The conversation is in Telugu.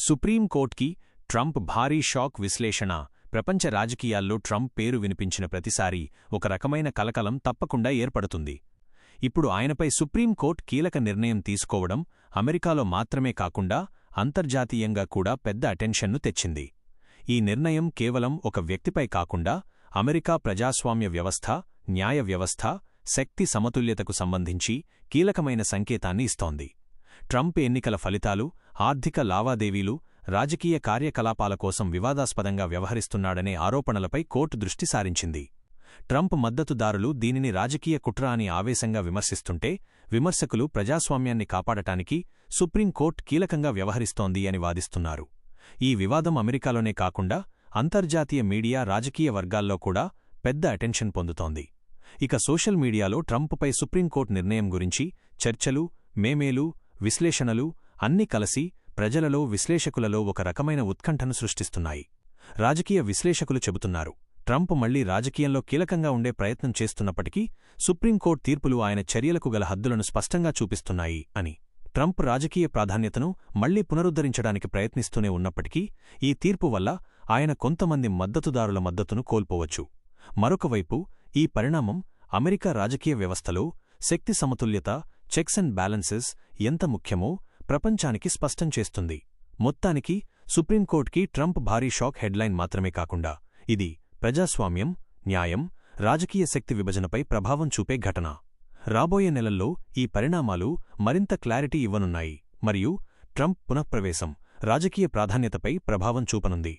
సుప్రీంకోర్టుకి ట్రంప్ భారీ షాక్ విశ్లేషణ. ప్రపంచ రాజకీయాల్లో ట్రంప్ పేరు వినిపించిన ప్రతిసారీ ఒక రకమైన కలకలం తప్పకుండా ఏర్పడుతుంది. ఇప్పుడు ఆయనపై సుప్రీంకోర్టు కీలక నిర్ణయం తీసుకోవడం అమెరికాలో మాత్రమే కాకుండా అంతర్జాతీయంగా కూడా పెద్ద అటెన్షన్ను తెచ్చింది. ఈ నిర్ణయం కేవలం ఒక వ్యక్తిపై కాకుండా అమెరికా ప్రజాస్వామ్య వ్యవస్థ, న్యాయ వ్యవస్థ, శక్తి సమతుల్యతకు సంబంధించి కీలకమైన సంకేతాన్ని ఇస్తోంది. ట్రంప్ ఎన్నికల ఫలితాలు, ఆర్థిక లావాదేవీలు, రాజకీయ కార్యకలాపాల కోసం వివాదాస్పదంగా వ్యవహరిస్తున్నాడనే ఆరోపణలపై కోర్టు దృష్టి సారించింది. ట్రంప్ మద్దతుదారులు దీనిని రాజకీయ కుట్ర అని ఆవేశంగా విమర్శిస్తుంటే, విమర్శకులు ప్రజాస్వామ్యాన్ని కాపాడటానికి సుప్రీంకోర్టు కీలకంగా వ్యవహరిస్తోంది అని వాదిస్తున్నారు. ఈ వివాదం అమెరికాలోనే కాకుండా అంతర్జాతీయ మీడియా, రాజకీయ వర్గాల్లో కూడా పెద్ద అటెన్షన్ పొందుతోంది. ఇక సోషల్ మీడియాలో ట్రంప్పై సుప్రీంకోర్టు నిర్ణయం గురించి చర్చలు, మేమేలు, విశ్లేషణలు అన్నీ కలిసి ప్రజలలో, విశ్లేషకులలో ఒక రకమైన ఉత్కంఠను సృష్టిస్తున్నాయి. రాజకీయ విశ్లేషకులు చెబుతున్నారు, ట్రంప్ మళ్లీ రాజకీయంలో కీలకంగా ఉండే ప్రయత్నం చేస్తున్నప్పటికీ సుప్రీంకోర్టు తీర్పులు ఆయన చర్యలకు గల హద్దులను స్పష్టంగా చూపిస్తున్నాయి అని. ట్రంప్ రాజకీయ ప్రాధాన్యతను మళ్లీ పునరుద్ధరించడానికి ప్రయత్నిస్తూనే ఉన్నప్పటికీ ఈ తీర్పు వల్ల ఆయన కొంతమంది మద్దతుదారుల మద్దతును కోల్పోవచ్చు. మరొకవైపు ఈ పరిణామం అమెరికా రాజకీయ వ్యవస్థలో శక్తి సమతుల్యత, చెక్స్ అండ్ బ్యాలెన్సెస్ ఎంత ముఖ్యమో ప్రపంచానికి స్పష్టం చేస్తుంది. మొత్తానికి సుప్రీంకోర్టుకి ట్రంప్ భారీ షాక్ హెడ్లైన్ మాత్రమే కాకుండా ఇది ప్రజాస్వామ్యం, న్యాయం, రాజకీయ శక్తి విభజనపై ప్రభావం చూపే ఘటన. రాబోయే నెలల్లో ఈ పరిణామాలు మరింత క్లారిటీ ఇవ్వనున్నాయి మరియు ట్రంప్ పునఃప్రవేశం రాజకీయ ప్రాధాన్యతపై ప్రభావం చూపనుంది.